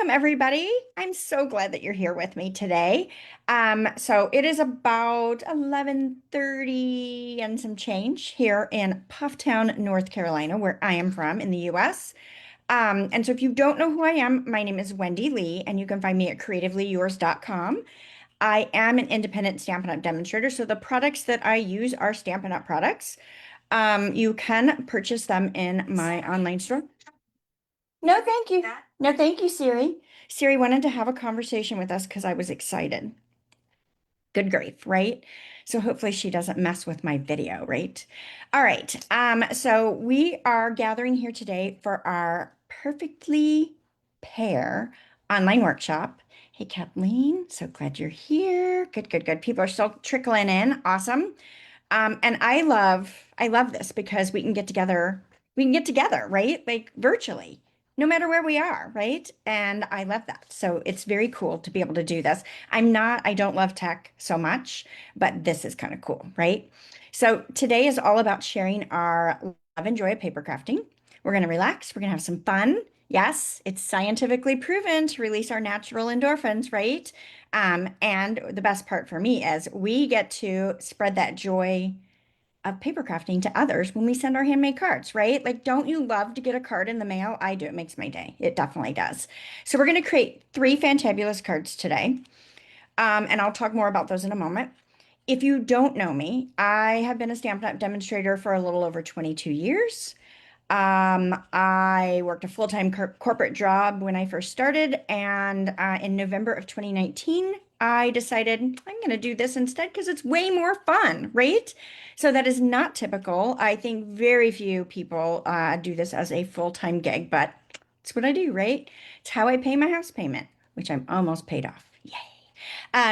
Welcome, everybody. I'm so glad that you're here with me today. So it is about 11:30 and some change here in Pufftown, North Carolina, where I am from in the US. And so if you don't know who I am, my name is Wendy Lee, and you can find me at CreativeLeeYours.com. I am an independent Stampin' Up! Demonstrator, so the products that I use are Stampin' Up! Products. You can purchase them in my online store. No, thank you. No, thank you, Siri. Siri wanted to have a conversation with us because I was excited. Good grief, right? So hopefully she doesn't mess with my video, right? All right. So we are gathering here today for our Perfectly Pear online workshop. Hey, Kathleen, so glad you're here. Good, good, good. People are still trickling in. Awesome. And I love this because we can get together, right? Like virtually, no matter where we are, right? And I love that. So it's very cool to be able to do this. I don't love tech so much, but this is kind of cool, right? So today is all about sharing our love and joy of paper crafting. We're going to relax, we're going to have some fun. Yes, it's scientifically proven to release our natural endorphins, right? And the best part for me is we get to spread that joy of paper crafting to others when we send our handmade cards, right? Like, don't you love to get a card in the mail? I do. It makes my day. It definitely does. So we're going to create three fantabulous cards today. And I'll talk more about those in a moment. If you don't know me, I have been a Stampin' Up! Demonstrator for a little over 22 years. I worked a full-time corporate job when I first started, and in November of 2019, I decided I'm going to do this instead because it's way more fun, right? So that is not typical. I think very few people do this as a full-time gig, but it's what I do, right? It's how I pay my house payment, which I'm almost paid off. Yay.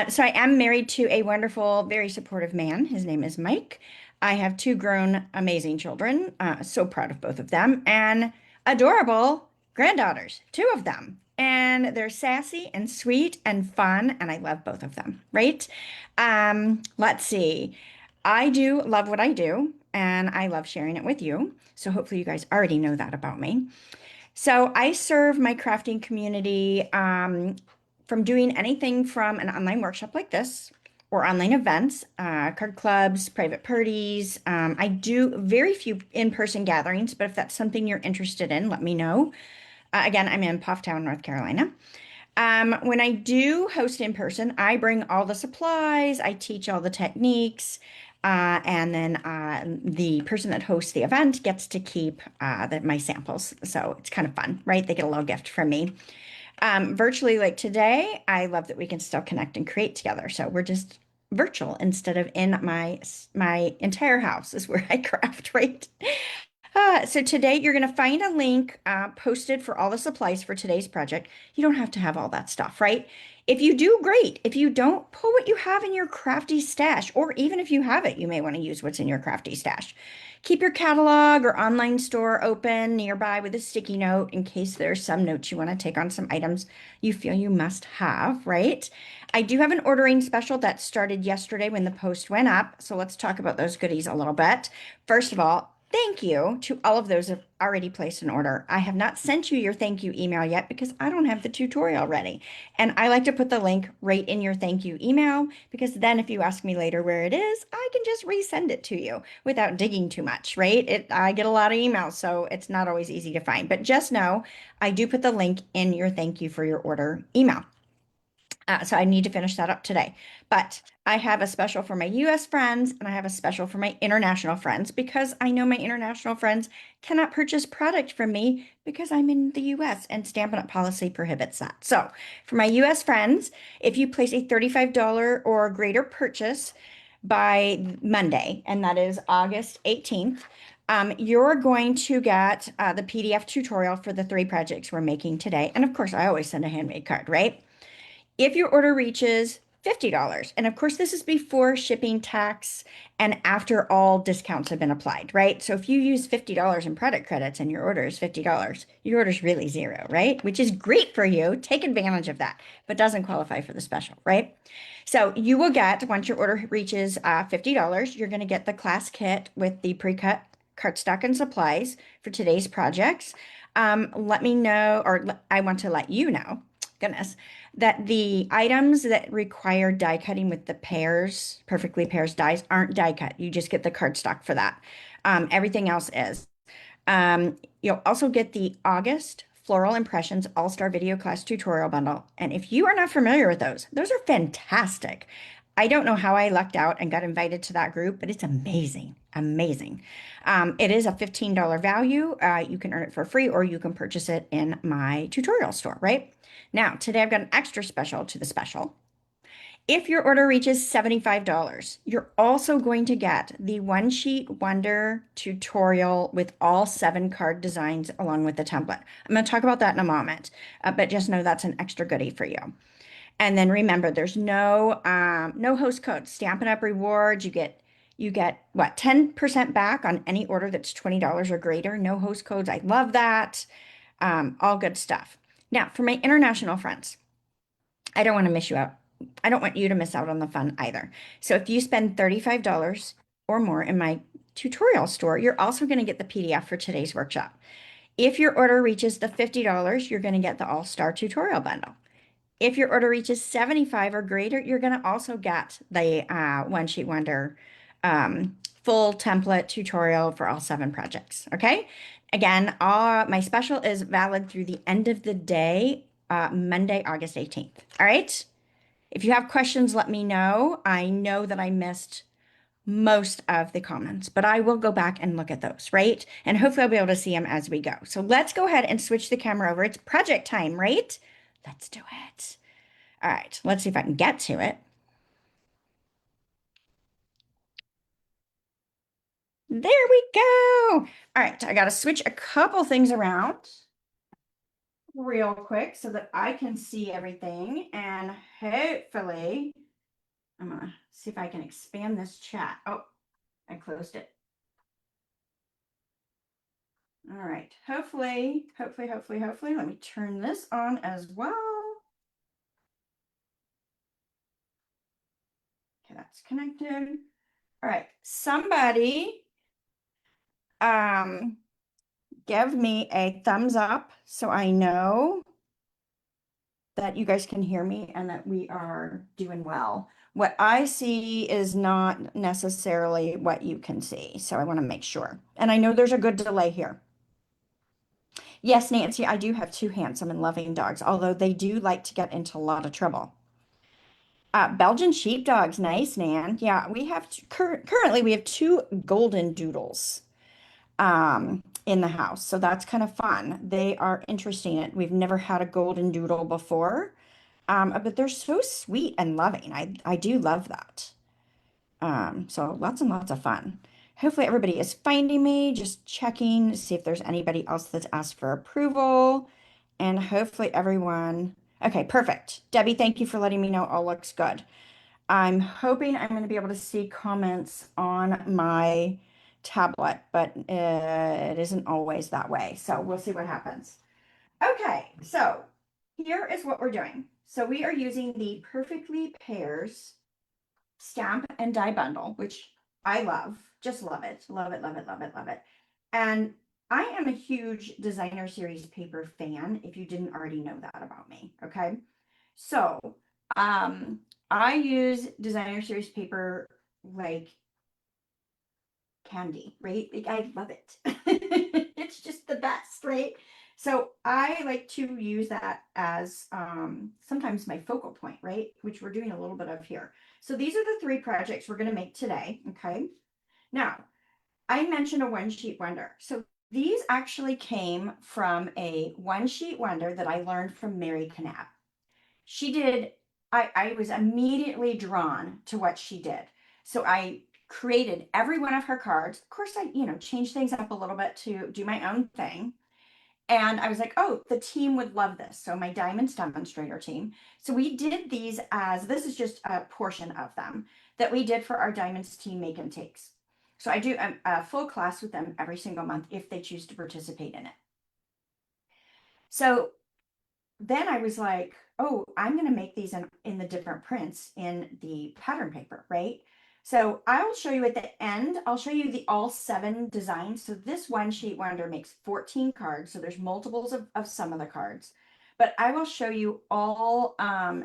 So I am married to a wonderful, very supportive man. His name is Mike. I have two grown, amazing children. So proud of both of them, and adorable granddaughters, two of them. And they're sassy and sweet and fun, and I love both of them, right? Let's see. I do love what I do, and I love sharing it with you. So hopefully you guys already know that about me. So I serve my crafting community from doing anything from an online workshop like this or online events, card clubs, private parties. I do very few in-person gatherings, but if that's something you're interested in, let me know. Again, I'm in Pufftown, North Carolina. When I do host in person, I bring all the supplies, I teach all the techniques, and then the person that hosts the event gets to keep my samples. So it's kind of fun, right? They get a little gift from me. Virtually, like today, I love that we can still connect and create together. So we're just virtual instead of in my entire house is where I craft, right? So today you're going to find a link posted for all the supplies for today's project. You don't have to have all that stuff, right? If you do, great. If you don't, pull what you have in your crafty stash, or even if you have it, you may want to use what's in your crafty stash. Keep your catalog or online store open nearby with a sticky note in case there's some notes you want to take on some items you feel you must have, right? I do have an ordering special that started yesterday when the post went up. So let's talk about those goodies a little bit. First of all, thank you to all of those who have already placed an order. I have not sent you your thank you email yet because I don't have the tutorial ready. And I like to put the link right in your thank you email because then if you ask me later where it is, I can just resend it to you without digging too much, right? I get a lot of emails, so it's not always easy to find. But just know I do put the link in your thank you for your order email. So I need to finish that up today. But I have a special for my US friends and I have a special for my international friends because I know my international friends cannot purchase product from me because I'm in the US and Stampin' Up! Policy prohibits that. So for my US friends, if you place a $35 or greater purchase by Monday, and that is August 18th, you're going to get the PDF tutorial for the three projects we're making today. And of course, I always send a handmade card, right? If your order reaches $50, and of course, this is before shipping tax and after all discounts have been applied, right? So if you use $50 in product credits and your order is $50, your order is really zero, right? Which is great for you. Take advantage of that, but doesn't qualify for the special, right? So you will get, once your order reaches $50, you're going to get the class kit with the pre-cut cardstock and supplies for today's projects. Let me know, or I want to let you know goodness, that the items that require die cutting with the pears, perfectly pairs dies, aren't die cut. You just get the cardstock for that. Everything else is. You'll also get the August Floral Impressions All-Star Video Class Tutorial Bundle. And if you are not familiar with those are fantastic. I don't know how I lucked out and got invited to that group, but it's amazing, amazing. It is a $15 value. You can earn it for free or you can purchase it in my tutorial store, right? Now, today I've got an extra special to the special. If your order reaches $75, you're also going to get the One Sheet Wonder tutorial with all 7 card designs along with the template. I'm going to talk about that in a moment, but just know that's an extra goodie for you. And then remember, there's no host code. Stampin' Up! Rewards. You get what, 10% back on any order that's $20 or greater. No host codes. I love that. All good stuff. Now, for my international friends. I don't want to miss you out. I don't want you to miss out on the fun either. So if you spend $35 or more in my tutorial store, you're also going to get the PDF for today's workshop. If your order reaches the $50, you're going to get the All-Star Tutorial Bundle. If your order reaches 75 or greater, you're going to also get the One Sheet Wonder full template tutorial for all 7 projects. Okay. Again, my special is valid through the end of the day, Monday, August 18th. All right. If you have questions, let me know. I know that I missed most of the comments, but I will go back and look at those, right? And hopefully I'll be able to see them as we go. So let's go ahead and switch the camera over. It's project time, right? Let's do it. All right, let's see if I can get to it. There we go. All right, I got to switch a couple things around real quick so that I can see everything. And hopefully, I'm gonna see if I can expand this chat. Oh, I closed it. All right, hopefully, let me turn this on as well. Okay, that's connected. All right, somebody give me a thumbs up so I know that you guys can hear me and that we are doing well. What I see is not necessarily what you can see, so I want to make sure. And I know there's a good delay here. Yes, Nancy, I do have 2 handsome and loving dogs, although they do like to get into a lot of trouble. Belgian sheepdogs, nice, Nan. Yeah, we have currently we have 2 golden doodles in the house, so that's kind of fun. They are interesting. We've never had a golden doodle before, but they're so sweet and loving. I do love that. So lots and lots of fun. Hopefully everybody is finding me, just checking to see if there's anybody else that's asked for approval. And hopefully everyone, okay, perfect. Debbie, thank you for letting me know all looks good. I'm hoping I'm going to be able to see comments on my tablet, but it isn't always that way. So we'll see what happens. Okay, so here is what we're doing. So we are using the Perfectly Pairs stamp and die bundle, which I love, just love it, love it, love it, love it, love it. And I am a huge designer series paper fan, if you didn't already know that about me, okay? So, I use designer series paper like candy, right? Like, I love it. It's just the best, right? So I like to use that as sometimes my focal point, right? Which we're doing a little bit of here. So these are the 3 projects we're going to make today, okay? Now, I mentioned a One Sheet Wonder. So these actually came from a One Sheet Wonder that I learned from Mary Knapp. She did, I was immediately drawn to what she did. So I created every one of her cards. Of course, I, changed things up a little bit to do my own thing. And I was like, oh, the team would love this. So my Diamonds Demonstrator team. So we did these as, this is just a portion of them that we did for our Diamonds team make and takes. So I do a full class with them every single month if they choose to participate in it. So then I was like, oh, I'm going to make these in the different prints in the pattern paper, right? So I'll show you at the end, I'll show you the all 7 designs. So this One Sheet Wonder makes 14 cards. So there's multiples of some of the cards, but I will show you all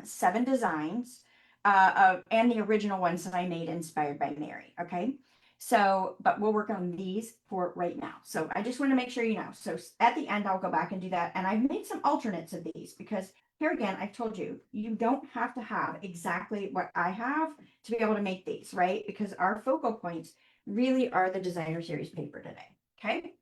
7 designs and the original ones that I made inspired by Mary. Okay. So, but we'll work on these for right now. So I just want to make sure you know. So at the end, I'll go back and do that. And I've made some alternates of these because here again, I've told you, you don't have to have exactly what I have to be able to make these, right? Because our focal points really are the designer series paper today. Okay.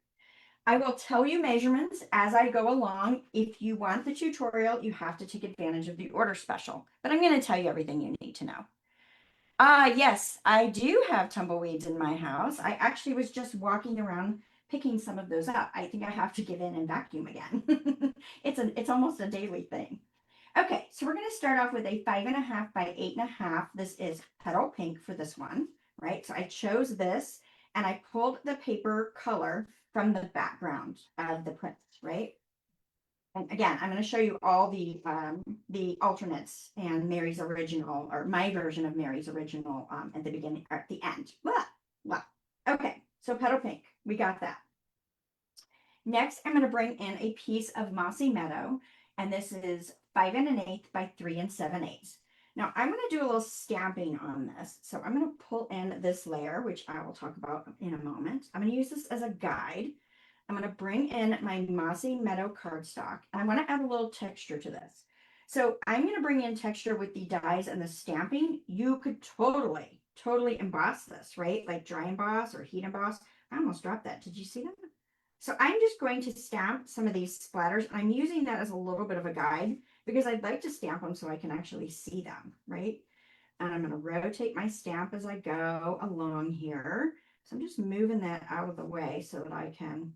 I will tell you measurements as I go along. If you want the tutorial, you have to take advantage of the order special, but I'm going to tell you everything you need to know. Yes, I do have tumbleweeds in my house. I actually was just walking around picking some of those up. I think I have to get in and vacuum again. It's almost a daily thing. Okay, so we're going to start off with a 5.5 by 8.5. This is petal pink for this one, right? So I chose this and I pulled the paper color from the background of the print, right? And again, I'm going to show you all the alternates and Mary's original, or my version of Mary's original at the beginning or at the end. Blah, blah. Okay, so petal pink, we got that. Next, I'm going to bring in a piece of Mossy Meadow, and this is 5 1/8 by 3 7/8. Now I'm going to do a little stamping on this. So I'm going to pull in this layer, which I will talk about in a moment. I'm going to use this as a guide. I'm going to bring in my Mossy Meadow cardstock, and I want to add a little texture to this. So I'm going to bring in texture with the dies and the stamping. You could totally emboss this, right? Like dry emboss or heat emboss. I almost dropped that. Did you see that? So I'm just going to stamp some of these splatters. I'm using that as a little bit of a guide because I'd like to stamp them so I can actually see them, right? And I'm going to rotate my stamp as I go along here. So I'm just moving that out of the way so that I can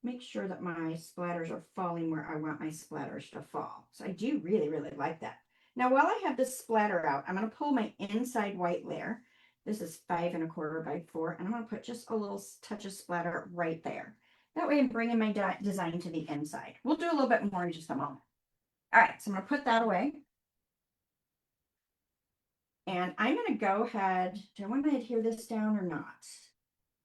make sure that my splatters are falling where I want my splatters to fall. So I do really like that. Now, while I have this splatter out, I'm going to pull my inside white layer. This is 5 1/4 by 4, and I'm going to put just a little touch of splatter right there. That way I'm bringing my design to the inside. We'll do a little bit more in just a moment. All right, so I'm going to put that away. And I'm going to go ahead. Do I want to adhere this down or not?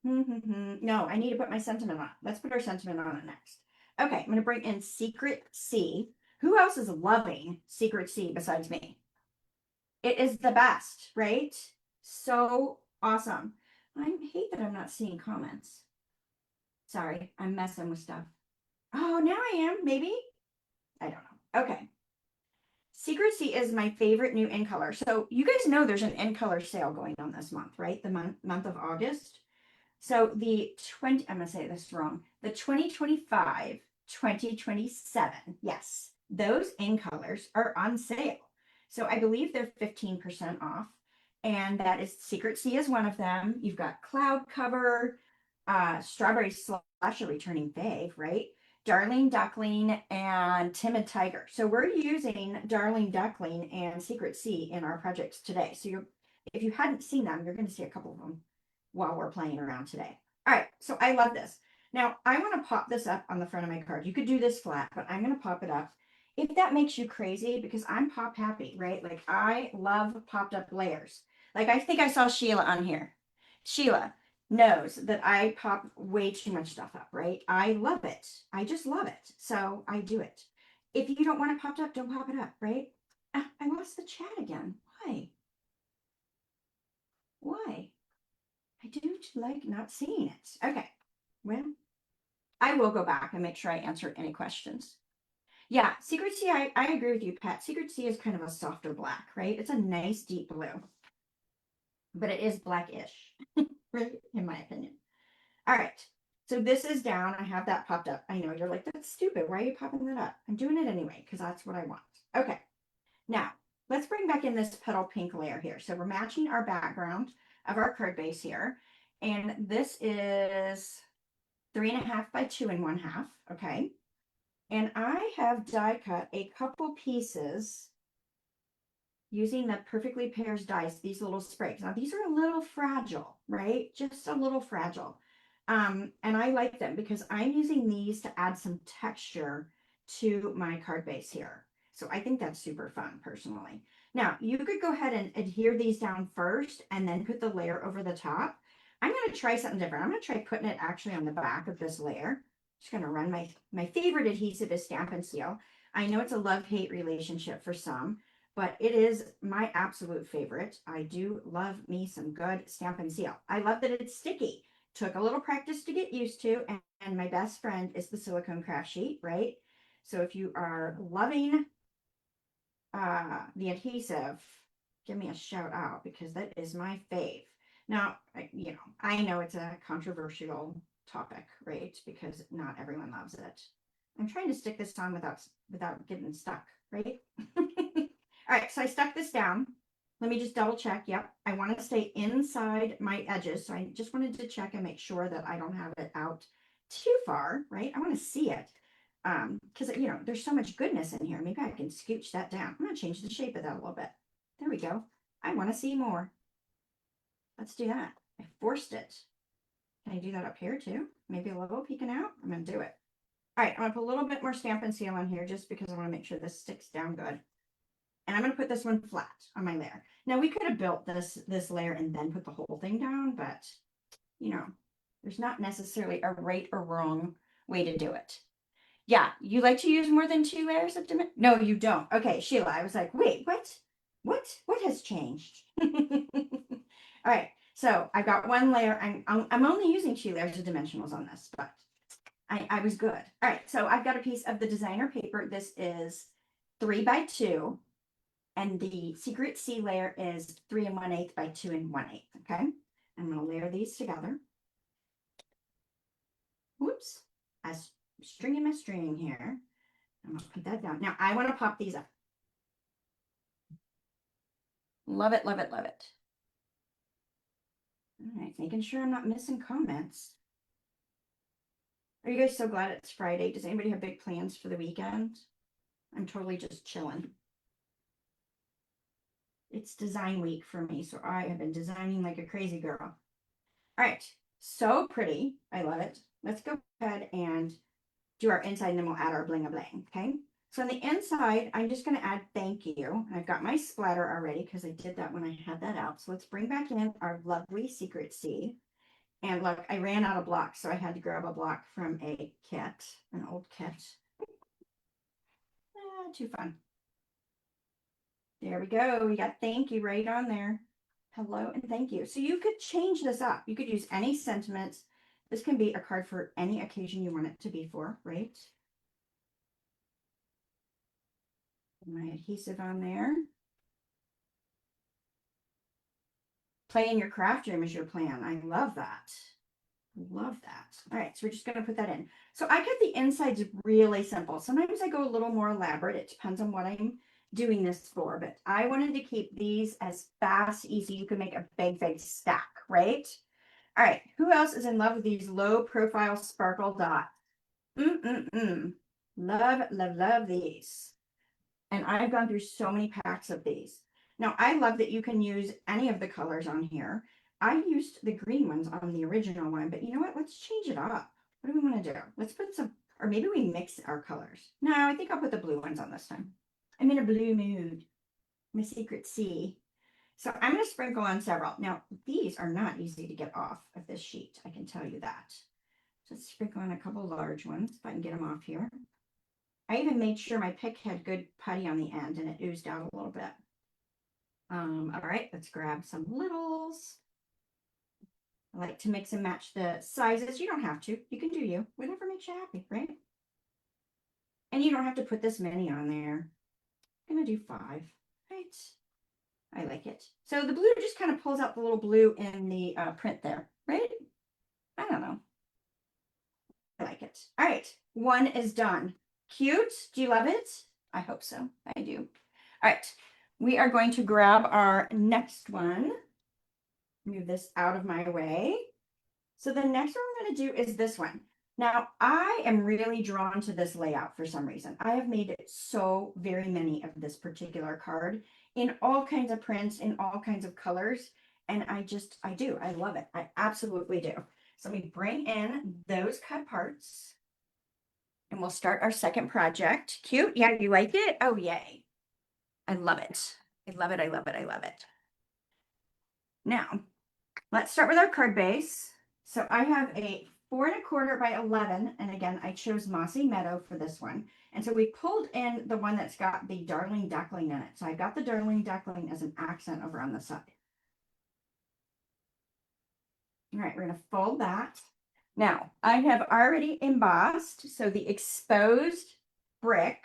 No, I need to put my sentiment on. Let's put our sentiment on it next. Okay, I'm going to bring in Secret C. Who else is loving Secret C besides me? It is the best, right? So awesome. I hate that I'm not seeing comments. Sorry, I'm messing with stuff. Oh, now I am, maybe? I don't know. Okay. Secret C is my favorite new in color. So you guys know there's an in color sale going on this month, right? The month of August. So I'm going to say this wrong. The 2025, 2027, yes, those in colors are on sale. So I believe they're 15% off. And that is Secret C is one of them. You've got Cloud Cover, Strawberry Slush, a returning fave, right? Darling Duckling and Timid Tiger. So we're using Darling Duckling and Secret C in our projects today. So if you hadn't seen them, you're going to see a couple of them while we're playing around today. All right, so I love this. Now I want to pop this up on the front of my card. You could do this flat, but I'm going to pop it up. If that makes you crazy, because I'm pop happy, right? Like I love popped up layers. Like I think I saw Sheila on here. Sheila knows that I pop way too much stuff up, right? I love it. I just love it. So I do it. If you don't want it popped up, don't pop it up, right? I lost the chat again. Why? Why? I do like not seeing it. Okay. Well, I will go back and make sure I answer any questions. Yeah, Secret C, I agree with you, Pat. Secret C is kind of a softer black, right? It's a nice deep blue, but it is blackish, right? In my opinion. All right. So this is down. I have that popped up. I know you're like, that's stupid. Why are you popping that up? I'm doing it anyway, because that's what I want. Okay. Now, let's bring back in this petal pink layer here. So we're matching our background of our card base here. And this is 3 1/2 by 2 1/2. Okay. And I have die cut a couple pieces using the Perfectly Pairs dies, these little sprigs. Now these are a little fragile, right? Just a little fragile. And I like them because I'm using these to add some texture to my card base here. So I think that's super fun personally. Now you could go ahead and adhere these down first and then put the layer over the top. I'm going to try something different. I'm going to try putting it actually on the back of this layer. Just going to run my favorite adhesive is Stampin' Seal. I know it's a love-hate relationship for some, but it is my absolute favorite. I do love me some good Stampin' Seal. I love that it's sticky. Took a little practice to get used to, and my best friend is the silicone craft sheet, right? So if you are loving the adhesive, give me a shout out because that is my fave. Now, I know it's a controversial topic, right? Because not everyone loves it. I'm trying to stick this on without getting stuck, right? All right, so I stuck this down. Let me just double check. Yep, I want to stay inside my edges. So I just wanted to check and make sure that I don't have it out too far, right? I want to see it. Because there's so much goodness in here. Maybe I can scooch that down. I'm gonna change the shape of that a little bit. There we go. I want to see more. Let's do that. I forced it. Can I do that up here too? Maybe a little peeking out. I'm gonna do it. All right, I'm gonna put a little bit more Stampin' Seal on here just because I want to make sure this sticks down good. And I'm gonna put this one flat on my layer. Now we could have built this layer and then put the whole thing down, but there's not necessarily a right or wrong way to do it. Yeah, you like to use more than 2 layers of dimension? No, you don't. Okay, Sheila, I was like, wait, what? What has changed? All right, so I've got 1 layer. I'm only using 2 layers of dimensionals on this, but I was good. All right, so I've got a piece of the designer paper. This is 3 by 2, and the secret C layer is 3 1/8 by 2 1/8. Okay, I'm gonna layer these together. Whoops, stringing my string here. I'm gonna put that down. Now I want to pop these up. Love it, love it, love it. All right, making sure I'm not missing comments. Are you guys so glad it's Friday? Does anybody have big plans for the weekend? I'm totally just chilling. It's design week for me, so I have been designing like a crazy girl. All right, so pretty. I love it. Let's go ahead and do our inside, and then we'll add our bling a bling, okay? So on the inside, I'm just going to add thank you. I've got my splatter already because I did that when I had that out. So let's bring back in our lovely secret C. And look, I ran out of blocks, so I had to grab a block from a kit, an old kit. Too fun. There we go. We got thank you right on there. Hello and thank you. So you could change this up. You could use any sentiments. This can be a card for any occasion you want it to be for, right? My adhesive on there. Play in your craft room is your plan. I love that. Love that. All right, so we're just going to put that in. So I cut the insides really simple. Sometimes I go a little more elaborate. It depends on what I'm doing this for, but I wanted to keep these as fast, easy. You can make a big stack, right? All right, who else is in love with these low profile sparkle dots? Love, love, love these. And I've gone through so many packs of these. Now, I love that you can use any of the colors on here. I used the green ones on the original one, but you know what? Let's change it up. What do we want to do? Let's put some, or maybe we mix our colors. No, I think I'll put the blue ones on this time. I'm in a blue mood. My secret C. So I'm going to sprinkle on several. Now, these are not easy to get off of this sheet. I can tell you that. So let's sprinkle on a couple large ones if I can get them off here. I even made sure my pick had good putty on the end and it oozed out a little bit. All right, let's grab some littles. I like to mix and match the sizes. You don't have to. You can do you. Whatever makes you happy, right? And you don't have to put this many on there. I'm going to do 5. Right. I like it. So the blue just kind of pulls out the little blue in the print there, right? I don't know. I like it. All right, 1 is done. Cute. Do you love it? I hope so. I do. All right, we are going to grab our next one. Move this out of my way. So the next one I'm going to do is this one. Now, I am really drawn to this layout for some reason. I have made it so very many of this particular card in all kinds of prints, in all kinds of colors. And I do. I love it. I absolutely do. So let me bring in those cut parts. And we'll start our second project. Cute. Yeah, you like it? Oh, yay. I love it. I love it. I love it. I love it. Now, let's start with our card base. So I have a 4¼ by 11. And again, I chose Mossy Meadow for this one. And so we pulled in the one that's got the Darling Duckling in it. So I got the Darling Duckling as an accent over on the side. All right, we're going to fold that. Now, I have already embossed, so the exposed brick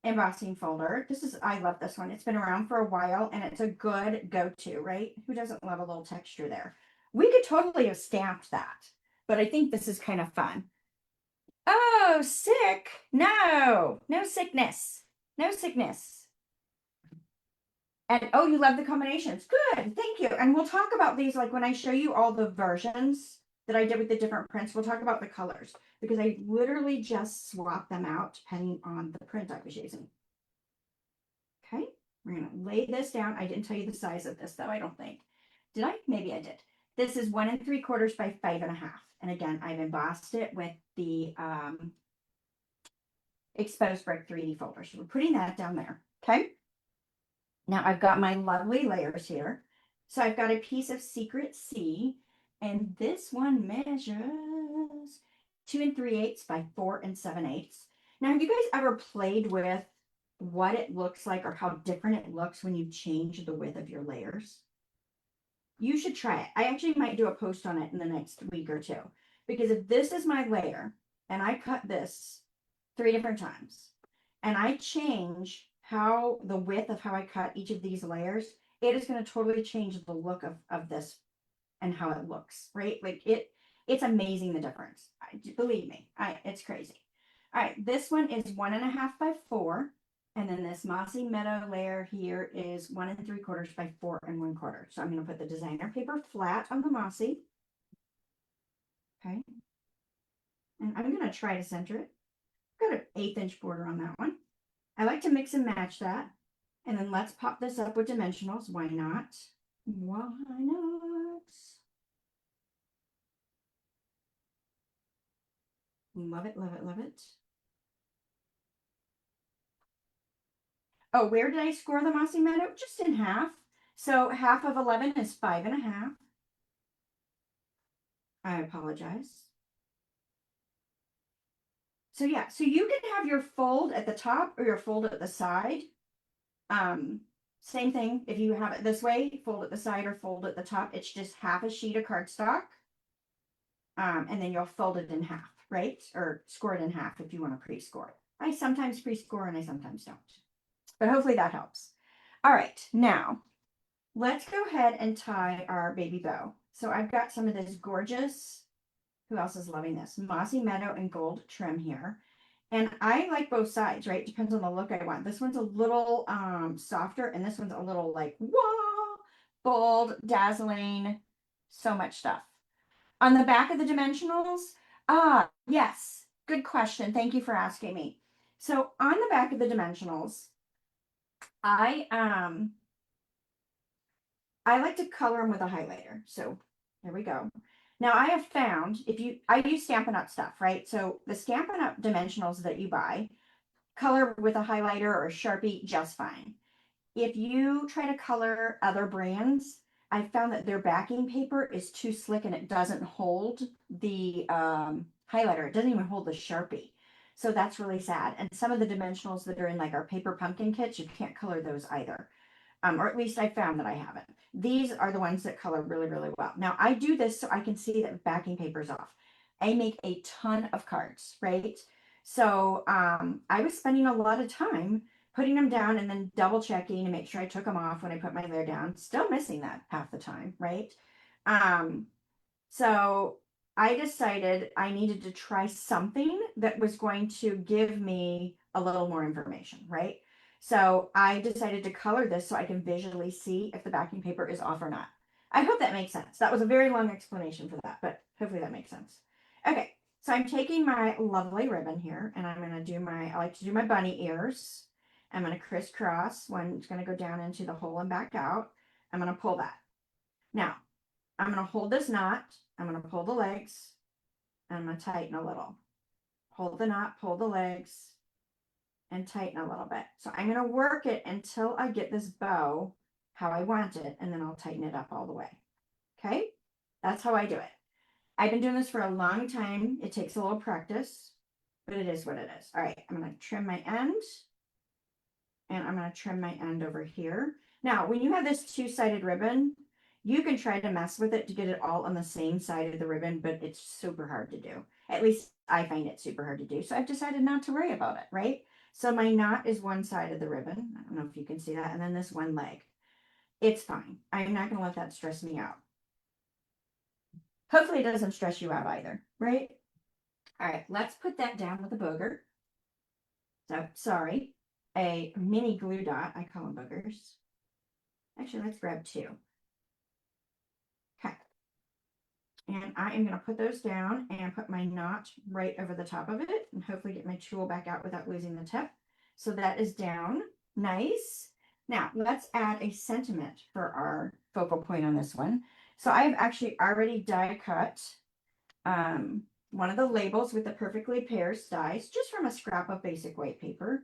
embossing folder. I love this one. It's been around for a while, and it's a good go-to, right? Who doesn't love a little texture there? We could totally have stamped that, but I think this is kind of fun. Oh, sick. No, no sickness. No sickness. And oh, you love the combinations. Good, thank you. And we'll talk about these, like when I show you all the versions that I did with the different prints, we'll talk about the colors because I literally just swapped them out depending on the print I was using. Okay, we're gonna lay this down. I didn't tell you the size of this though, I don't think. Did I? Maybe I did. This is 1¾ by 5½. And again, I've embossed it with the exposed brick 3D folder. So we're putting that down there. Okay. Now I've got my lovely layers here. So I've got a piece of Secret C, and this one measures 2 3/8 by 4 7/8. Now, have you guys ever played with what it looks like or how different it looks when you change the width of your layers? You should try it. I actually might do a post on it in the next week or two, because if this is my layer and I cut this 3 different times and I change how the width of how I cut each of these layers, it is going to totally change the look of this and how it looks, right? Like it's amazing the difference. Believe me, it's crazy. All right, this one is 1½ by 4. And then this Mossy Meadow layer here is 1 3/4 by 4 1/4. So I'm going to put the designer paper flat on the Mossy. Okay. And I'm going to try to center it. I've got an 1/8" border on that one. I like to mix and match that. And then let's pop this up with dimensionals. Why not? Why not? Love it, love it, love it. Oh, where did I score the Mossy Meadow? Just in half. So half of 11 is 5½. I apologize. So yeah, so you can have your fold at the top or your fold at the side. Same thing. If you have it this way, fold at the side or fold at the top. It's just half a sheet of cardstock. And then you'll fold it in half, right? Or score it in half if you want to pre-score it. I sometimes pre-score and I sometimes don't. But hopefully that helps. All right, now let's go ahead and tie our baby bow. So I've got some of this gorgeous, who else is loving this? Mossy Meadow and gold trim here. And I like both sides, right? Depends on the look I want. This one's a little softer, and this one's a little like, whoa, bold, dazzling, so much stuff. On the back of the dimensionals, yes, good question. Thank you for asking me. So on the back of the dimensionals, I like to color them with a highlighter. So there we go. Now I have found I use Stampin' Up stuff, right? So the Stampin' Up dimensionals that you buy, color with a highlighter or a Sharpie just fine. If you try to color other brands, I found that their backing paper is too slick and it doesn't hold the highlighter. It doesn't even hold the Sharpie. So that's really sad. And some of the dimensionals that are in like our paper pumpkin kits, you can't color those either. Or at least I found that I haven't. These are the ones that color really, really well. Now I do this so I can see that backing paper's off. I make a ton of cards, right? So I was spending a lot of time putting them down and then double checking to make sure I took them off when I put my layer down. Still missing that half the time, right? So I decided I needed to try something that was going to give me a little more information, right? So I decided to color this so I can visually see if the backing paper is off or not. I hope that makes sense. That was a very long explanation for that, but hopefully that makes sense. Okay, so I'm taking my lovely ribbon here and I'm going to do I like to do my bunny ears. I'm going to crisscross. One's going to go down into the hole and back out. I'm going to pull that. Now, I'm going to hold this knot. I'm going to pull the legs. And I'm going to tighten a little. Hold the knot, pull the legs, and tighten a little bit. So I'm going to work it until I get this bow how I want it, and then I'll tighten it up all the way. Okay? That's how I do it. I've been doing this for a long time. It takes a little practice, but it is what it is. All right, I'm going to trim my end, and I'm going to trim my end over here. Now, when you have this two-sided ribbon, you can try to mess with it to get it all on the same side of the ribbon, but it's super hard to do. At least I find it super hard to do. So I've decided not to worry about it, right? So my knot is one side of the ribbon. I don't know if you can see that. And then this one leg. It's fine. I'm not going to let that stress me out. Hopefully it doesn't stress you out either, right? All right, let's put that down with a booger. So, sorry, a mini glue dot. I call them boogers. Actually, let's grab two. Okay. And I am going to put those down and put my knot right over the top of it and hopefully get my tool back out without losing the tip. So that is down. Nice. Now, let's add a sentiment for our focal point on this one. So I've actually already die cut one of the labels with the Perfectly Pears dies, just from a scrap of basic white paper.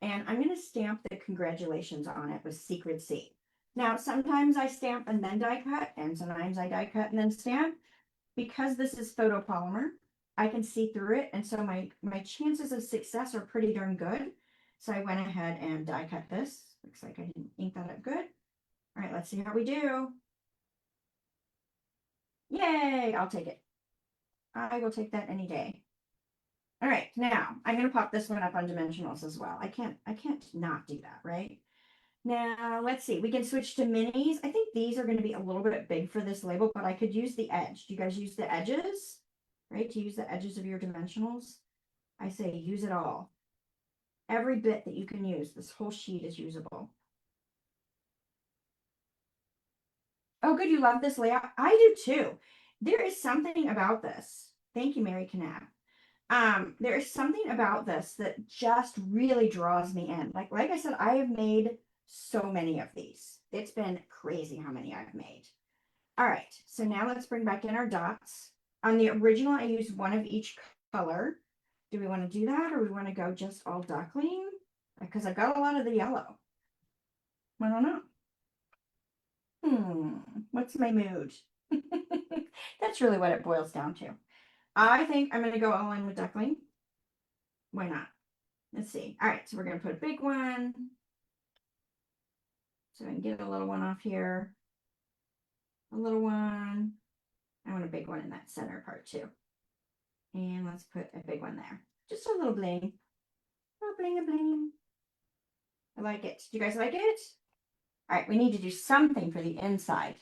And I'm going to stamp the congratulations on it with Secret C. Now, sometimes I stamp and then die cut, and sometimes I die cut and then stamp. Because this is photopolymer, I can see through it, and so my chances of success are pretty darn good. So I went ahead and die cut this. Looks like I didn't ink that up good. All right, let's see how we do. Yay, I'll take it. I will take that any day. All right, now I'm going to pop this one up on dimensionals as well. I can't not do that, right? Now, let's see. We can switch to minis. I think these are going to be a little bit big for this label, but I could use the edge. Do you guys use the edges? Right? To use the edges of your dimensionals? I say use it all. Every bit that you can use. This whole sheet is usable. Oh, good. You love this layout? I do too. There is something about this. Thank you, Mary Canab. There is something about this that just really draws me in. Like I said, I have made so many of these. It's been crazy how many I've made. All right, so now let's bring back in our dots. On the original, I used one of each color. Do we want to do that, or we want to go just all duckling? Because I've got a lot of the yellow. I don't know. What's my mood? That's really what it boils down to. I think I'm going to go all in with duckling. Why not? Let's see. All right, so we're going to put a big one. So I can get a little one off here. A little one. I want a big one in that center part too. And let's put a big one there. Just a little bling. A little bling, a bling. I like it. Do you guys like it? All right, we need to do something for the inside.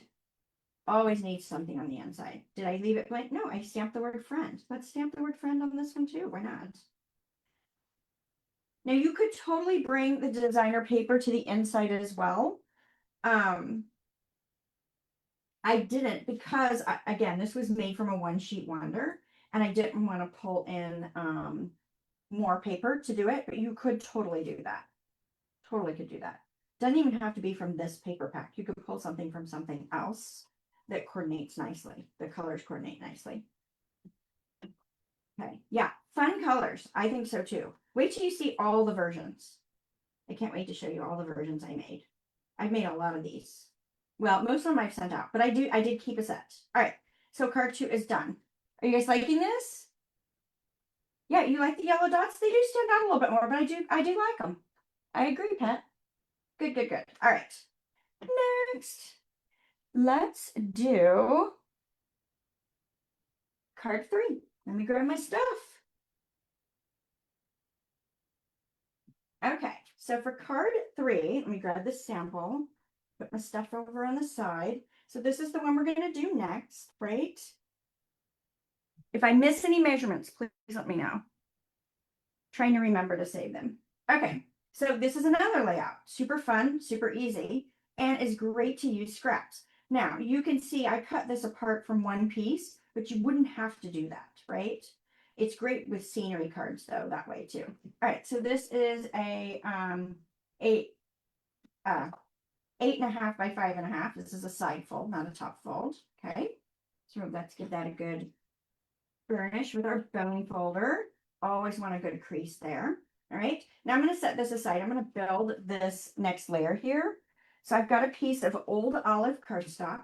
Always need something on the inside. Did I leave it blank? No, I stamped the word friend. Let's stamp the word friend on this one too. Why not? Now you could totally bring the designer paper to the inside as well. I didn't because, again, this was made from a one sheet wonder and I didn't want to pull in more paper to do it, but you could totally do that. Totally could do that. Doesn't even have to be from this paper pack. You could pull something from something else that coordinates nicely. The colors coordinate nicely. Okay, yeah, fun colors. I think so too. Wait till you see all the versions. I can't wait to show you all the versions I made. I've made a lot of these. Well, most of them I've sent out, but I did keep a set. All right, so card 2 is done. Are you guys liking this? Yeah, you like the yellow dots? They do stand out a little bit more, but I do like them. I agree, Pet. Good, good, good. All right. Next, let's do card 3. Let me grab my stuff. Okay, so for card 3, let me grab the sample, put my stuff over on the side. So this is the one we're going to do next, right? If I miss any measurements, please let me know. Trying to remember to save them. Okay, so this is another layout. Super fun, super easy, and is great to use scraps. Now, you can see I cut this apart from one piece, but you wouldn't have to do that, right? It's great with scenery cards, though, that way, too. All right, so this is a 8.5 by 5.5. This is a side fold, not a top fold, okay? So let's give that a good burnish with our bone folder. Always want a good crease there. All right, now I'm going to set this aside. I'm going to build this next layer here. So I've got a piece of old olive cardstock,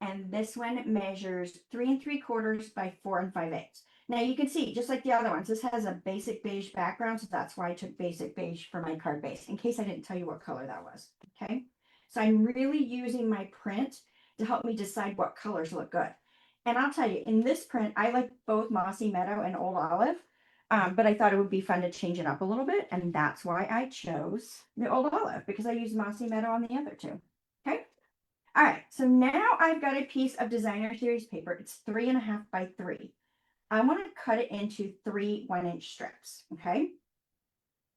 And this one measures 3 3/4 by 4 5/8. Now you can see, just like the other ones, this has a basic beige background, so that's why I took basic beige for my card base, in case I didn't tell you what color that was, okay? So I'm really using my print to help me decide what colors look good. And I'll tell you, in this print, I like both Mossy Meadow and Old Olive, but I thought it would be fun to change it up a little bit, and that's why I chose the Old Olive, because I used Mossy Meadow on the other two, okay? All right, so now I've got a piece of designer series paper. It's 3.5 by 3. I want to cut it into 3 1-inch strips, okay?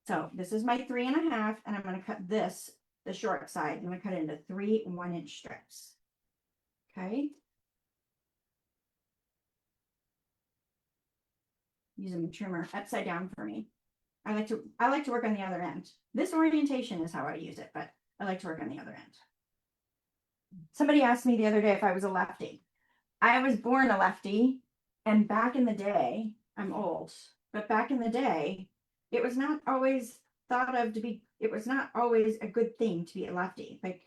So this is my 3.5, and I'm going to cut this, the short side, I'm going to cut it into 3 1-inch strips, okay? Using the trimmer upside down for me. I like to work on the other end. This orientation is how I use it, but I like to work on the other end. Somebody asked me the other day if I was a lefty. I was born a lefty, and back in the day, I'm old, but back in the day, it was not always thought of to be, it was not always a good thing to be a lefty. Like,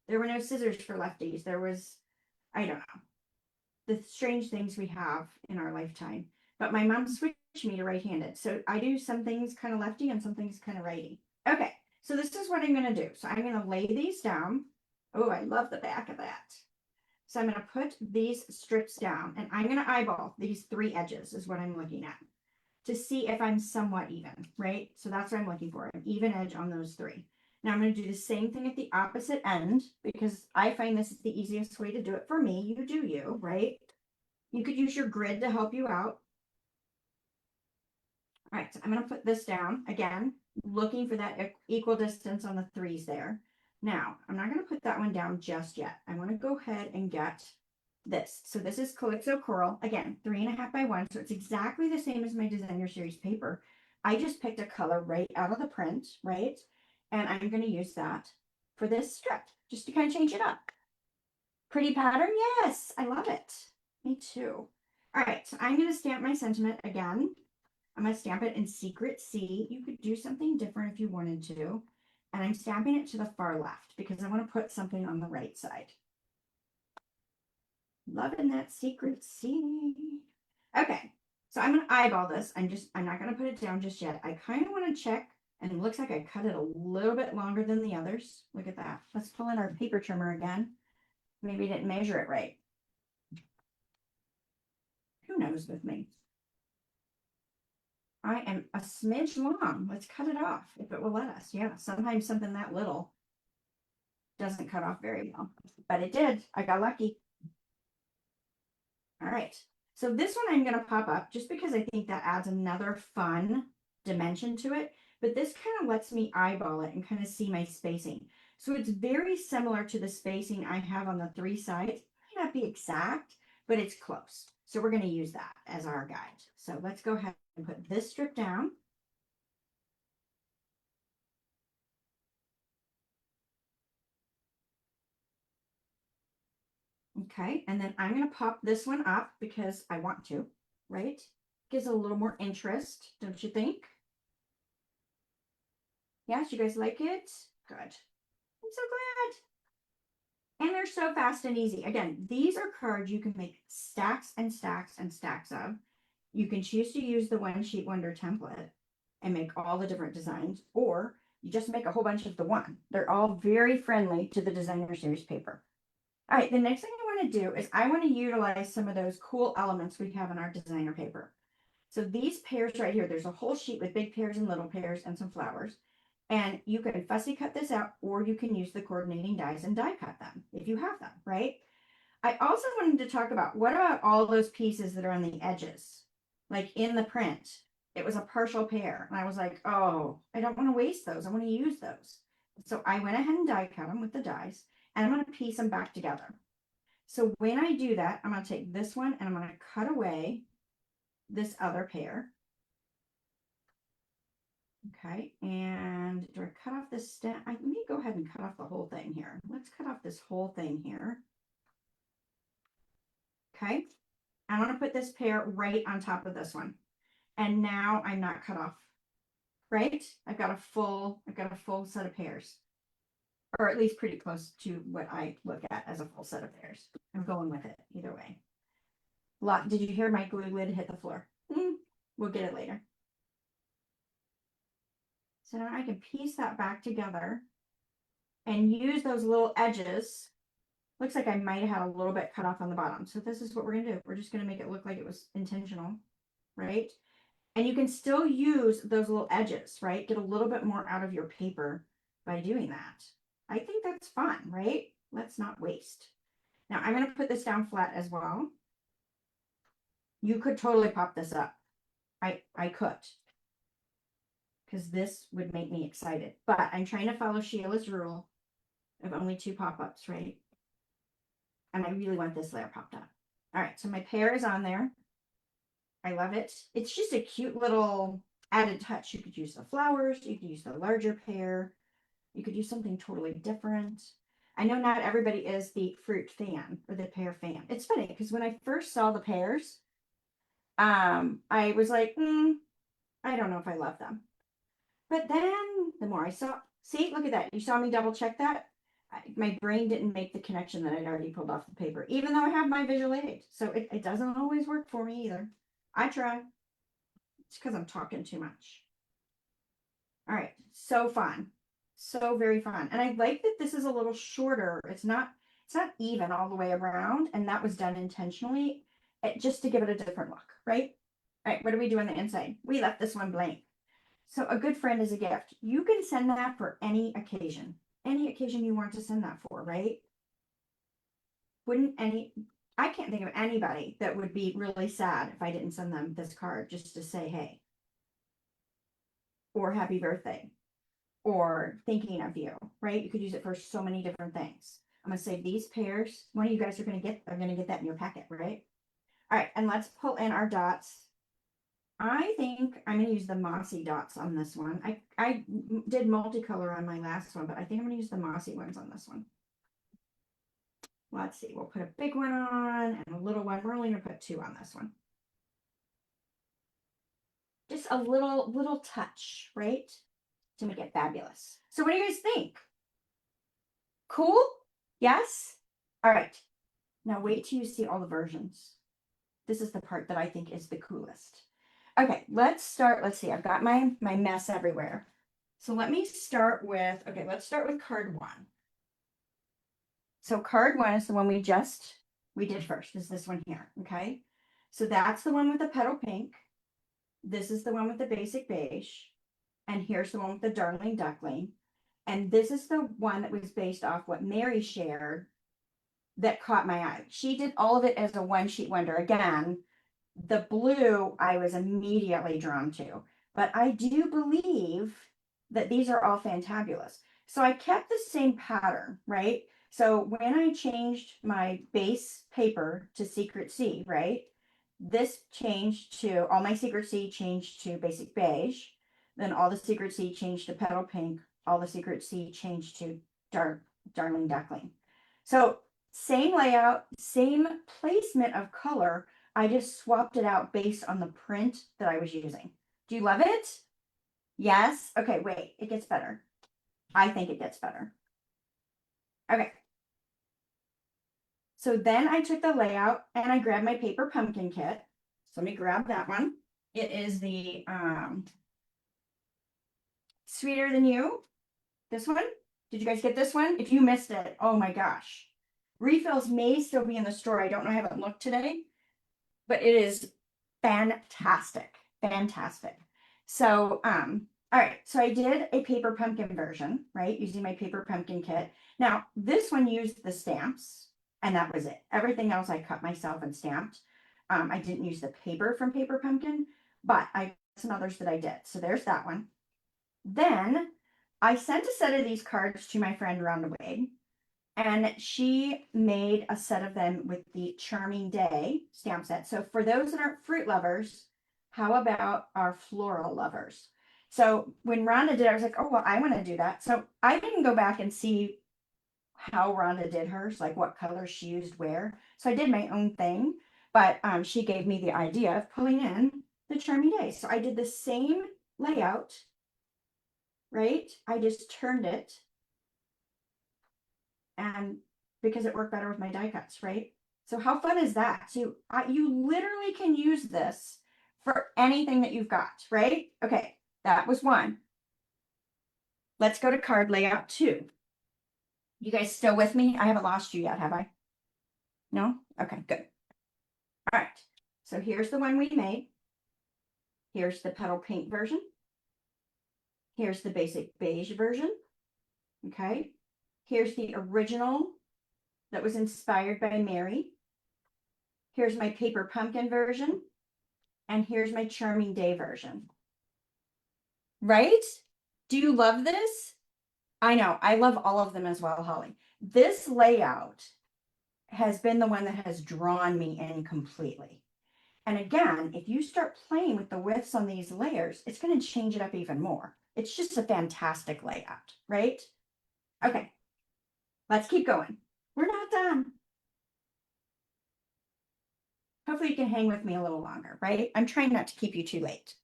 there were no scissors for lefties. There was, I don't know, the strange things we have in our lifetime. But my mom switched me to right-handed. So I do some things kind of lefty and some things kind of righty. Okay, so this is what I'm going to do. So I'm going to lay these down. Oh, I love the back of that. So I'm going to put these strips down, and I'm going to eyeball these 3 edges is what I'm looking at to see if I'm somewhat even, right? So that's what I'm looking for, an even edge on those 3. Now I'm going to do the same thing at the opposite end because I find this is the easiest way to do it for me. You do you, right? You could use your grid to help you out. All right, so I'm going to put this down again, looking for that equal distance on the 3s there. Now, I'm not going to put that one down just yet. I want to go ahead and get this. So this is Calypso Coral, again, 3.5 by 1. So it's exactly the same as my designer series paper. I just picked a color right out of the print, right? And I'm going to use that for this strip, just to kind of change it up. Pretty pattern? Yes, I love it. Me too. All right, so I'm going to stamp my sentiment again. I'm going to stamp it in Secret C. You could do something different if you wanted to. And I'm stamping it to the far left because I want to put something on the right side. Loving that Secret C. Okay, so I'm going to eyeball this. I'm not going to put it down just yet. I kind of want to check, and it looks like I cut it a little bit longer than the others. Look at that. Let's pull in our paper trimmer again. Maybe I didn't measure it right. Who knows with me? I am a smidge long. Let's cut it off if it will let us. Yeah, sometimes something that little doesn't cut off very well, but it did. I got lucky. All right. So this one I'm going to pop up just because I think that adds another fun dimension to it. But this kind of lets me eyeball it and kind of see my spacing. So it's very similar to the spacing I have on the 3 sides. It might not be exact, but it's close. So we're going to use that as our guide. So let's go ahead and put this strip down. Okay, and then I'm going to pop this one up because I want to, right? Gives a little more interest, don't you think? Yes, you guys like it? Good. I'm so glad. And they're so fast and easy. Again, these are cards you can make stacks and stacks and stacks of. You can choose to use the One Sheet Wonder template and make all the different designs, or you just make a whole bunch of the one. They're all very friendly to the designer series paper. All right, the next thing I want to do is I want to utilize some of those cool elements we have in our designer paper. So these pears right here, there's a whole sheet with big pears and little pears and some flowers. And you can fussy cut this out, or you can use the coordinating dies and die cut them if you have them, right? I also wanted to talk about, what about all those pieces that are on the edges? Like in the print, it was a partial pear. And I was like, oh, I don't want to waste those. I want to use those. So I went ahead and die cut them with the dies, and I'm going to piece them back together. So when I do that, I'm going to take this one and I'm going to cut away this other pear. Okay, and do I cut off this stem? I may go ahead and cut off the whole thing here. Let's cut off this whole thing here. Okay, I want to put this pear right on top of this one. And now I'm not cut off, right? I've got a full set of pears. or at least pretty close to what I look at as a full set of pears. I'm going with it either way. Did you hear my glue lid hit the floor? We'll get it later. So now I can piece that back together and use those little edges. Looks like I might have had a little bit cut off on the bottom. So this is what we're gonna do. We're just gonna make it look like it was intentional, right? And you can still use those little edges, right? Get a little bit more out of your paper by doing that. I think that's fun, right? Let's not waste. Now I'm gonna put this down flat as well. You could totally pop this up. I could. Because this would make me excited. But I'm trying to follow Sheila's rule of only 2 pop-ups, right? And I really want this layer popped up. All right, so my pear is on there. I love it. It's just a cute little added touch. You could use the flowers. You could use the larger pear. You could use something totally different. I know not everybody is the fruit fan or the pear fan. It's funny because when I first saw the pears, I was like, I don't know if I love them. But then the more I saw, see, look at that. You saw me double check that. My brain didn't make the connection that I'd already pulled off the paper, even though I have my visual aid. So it doesn't always work for me either. I try. It's because I'm talking too much. All right. So fun. So very fun. And I like that this is a little shorter. It's not even all the way around. And that was done intentionally just to give it a different look, right? All right. What do we do on the inside? We left this one blank. So a good friend is a gift. You can send that for any occasion you want to send that for, right? I can't think of anybody that would be really sad if I didn't send them this card just to say, hey, or happy birthday, or thinking of you, right? You could use it for so many different things. I'm going to say these pears, one of you guys are going to get that in your packet, right? All right, and let's pull in our dots. I think I'm going to use the mossy dots on this one. I did multicolor on my last one, but I think I'm going to use the mossy ones on this one. Let's see. We'll put a big one on and a little one. We're only going to put 2 on this one. Just a little touch, right? To make it fabulous. So what do you guys think? Cool? Yes? All right. Now wait till you see all the versions. This is the part that I think is the coolest. Okay, let's start. Let's see. I've got my mess everywhere. So let me start with, okay, let's start with card 1. So card 1 is the one we did first, is this one here, okay? So that's the one with the petal pink. This is the one with the basic beige. And here's the one with the darling duckling. And this is the one that was based off what Mary shared that caught my eye. She did all of it as a one-sheet wonder. Again, the blue I was immediately drawn to. But I do believe that these are all fantabulous. So I kept the same pattern, right? So when I changed my base paper to Secret C, right? This changed to, all my Secret C changed to basic beige. Then all the Secret C changed to petal pink. All the Secret C changed to darling duckling. So same layout, same placement of color. I just swapped it out based on the print that I was using. Do you love it? Yes? Okay, wait, it gets better. I think it gets better. Okay. So then I took the layout and I grabbed my paper pumpkin kit. So let me grab that one. It is the Sweeter Than You. This one. Did you guys get this one? If you missed it, oh my gosh. Refills may still be in the store. I don't know. I haven't looked today. But it is fantastic. Fantastic. So, all right. So I did a paper pumpkin version, right? Using my paper pumpkin kit. Now, this one used the stamps, and that was it. Everything else I cut myself and stamped. I didn't use the paper from Paper Pumpkin, but I got some others that I did. So there's that one. Then I sent a set of these cards to my friend Rhonda Wade. And she made a set of them with the Charming Day stamp set. So for those that aren't fruit lovers, how about our floral lovers? So when Rhonda did, I was like, oh, well, I want to do that. So I didn't go back and see how Rhonda did hers, like what colors she used where. So I did my own thing, but she gave me the idea of pulling in the Charming Day. So I did the same layout, right? I just turned it and because it worked better with my die cuts, right? So how fun is that? So you literally can use this for anything that you've got, right? Okay, that was one. Let's go to card layout two. You guys still with me? I haven't lost you yet, have I? No? Okay, good. All right. So here's the one we made. Here's the petal pink version. Here's the basic beige version. Okay. Here's the original that was inspired by Mary. Here's my paper pumpkin version. And here's my charming day version. Right? Do you love this? I know. I love all of them as well, Holly. This layout has been the one that has drawn me in completely. And again, if you start playing with the widths on these layers, it's going to change it up even more. It's just a fantastic layout, right? Okay, let's keep going. We're not done. Hopefully you can hang with me a little longer, right? I'm trying not to keep you too late.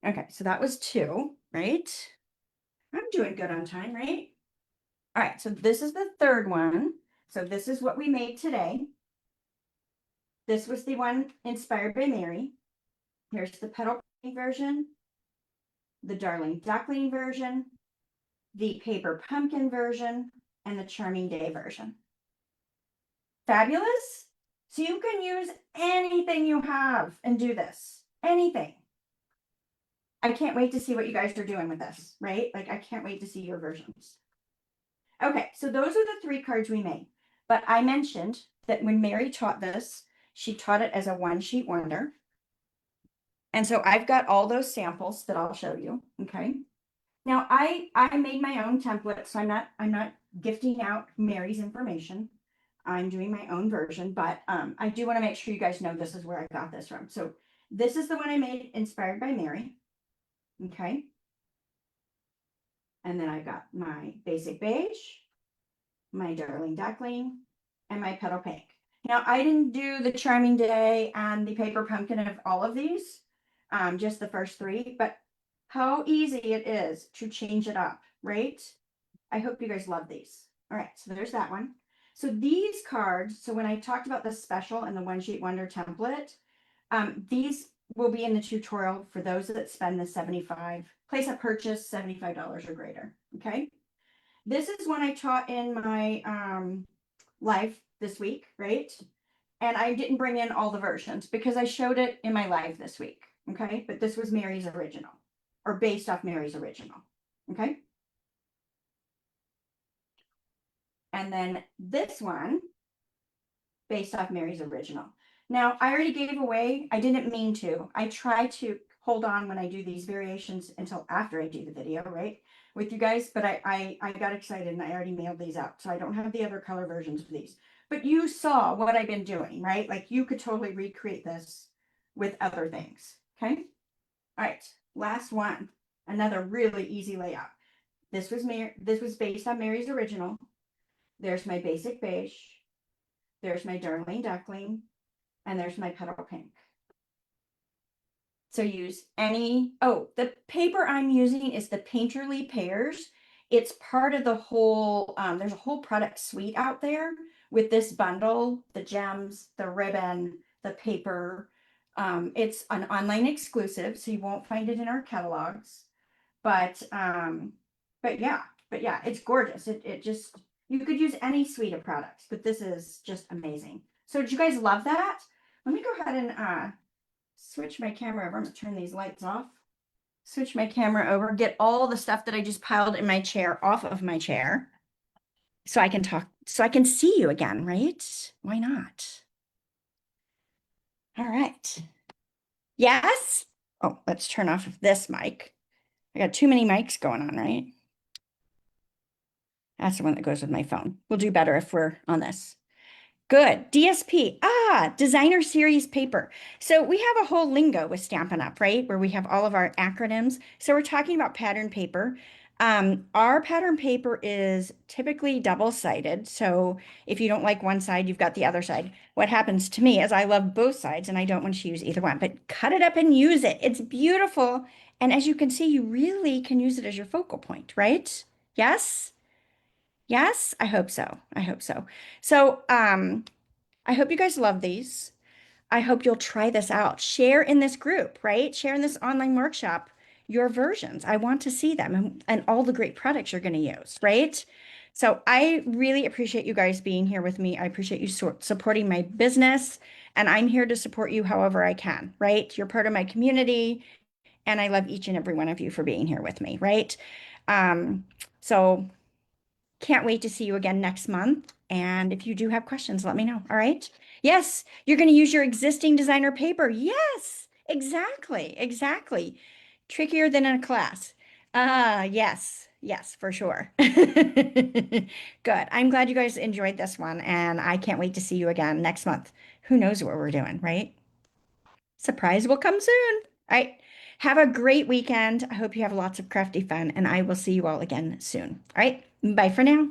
Okay, so that was two, right? I'm doing good on time, right? All right, so this is the third one. So this is what we made today. This was the one inspired by Mary. Here's the petal version, the darling duckling version, the paper pumpkin version, and the charming day version. Fabulous? So you can use anything you have and do this. Anything. I can't wait to see what you guys are doing with this, right? Like, I can't wait to see your versions. Okay, so those are the three cards we made. But I mentioned that when Mary taught this, she taught it as a one sheet wonder. And so I've got all those samples that I'll show you. Okay. Now I made my own template, so I'm not gifting out Mary's information. I'm doing my own version, but I do want to make sure you guys know this is where I got this from. So this is the one I made inspired by Mary. Okay. And then I got my basic beige, my darling duckling, and my petal pink. Now I didn't do the charming day and the paper pumpkin of all of these, just the first three, but how easy it is to change it up, right? I hope you guys love these. All right, so there's that one. So these cards, so when I talked about the special and the one sheet wonder template, these will be in the tutorial for those that spend the 75, place a purchase $75 or greater, okay? This is one I taught in my live this week, right? And I didn't bring in all the versions because I showed it in my live this week, okay? But this was Mary's original, or based off Mary's original, okay? And then this one, based off Mary's original. Now, I already gave away, I didn't mean to. I try to hold on when I do these variations until after I do the video, right? With you guys, but I got excited and I already mailed these out. So I don't have the other color versions of these. But you saw what I've been doing, right? Like you could totally recreate this with other things, okay? All right, last one. Another really easy layout. This was based on Mary's original. There's my basic beige. There's my darling duckling. And there's my petal pink. So use any, oh, the paper I'm using is the Painterly Pears. It's part of the whole, there's a whole product suite out there with this bundle, the gems, the ribbon, the paper. It's an online exclusive, so you won't find it in our catalogs. But yeah, it's gorgeous. It just, you could use any suite of products, but this is just amazing. So did you guys love that? Let me go ahead and switch my camera over. I'm gonna turn these lights off. Switch my camera over, get all the stuff that I just piled in my chair off of my chair so I can talk, so I can see you again, right? Why not? All right. Yes? Oh, let's turn off this mic. I got too many mics going on, right? That's the one that goes with my phone. We'll do better if we're on this. Good. DSP. Designer series paper. So we have a whole lingo with Stampin' Up, right? Where we have all of our acronyms. So we're talking about pattern paper. Our pattern paper is typically double-sided. So if you don't like one side, you've got the other side. What happens to me is I love both sides and I don't want to use either one, but cut it up and use it. It's beautiful. And as you can see, you really can use it as your focal point, right? Yes? Yes, I hope so. I hope so. So, I hope you guys love these. I hope you'll try this out. Share in this group, right? Share in this online workshop your versions. I want to see them and all the great products you're going to use, right? So I really appreciate you guys being here with me. I appreciate you supporting my business, and I'm here to support you however I can, right? You're part of my community, and I love each and every one of you for being here with me, right? Um, so can't wait to see you again next month. And if you do have questions, let me know. All right. Yes, you're going to use your existing designer paper. Yes, exactly. Exactly. Trickier than in a class. Yes. Yes, for sure. Good. I'm glad you guys enjoyed this one, and I can't wait to see you again next month. Who knows what we're doing, right? Surprise will come soon. All right. Have a great weekend. I hope you have lots of crafty fun, and I will see you all again soon. All right. Bye for now.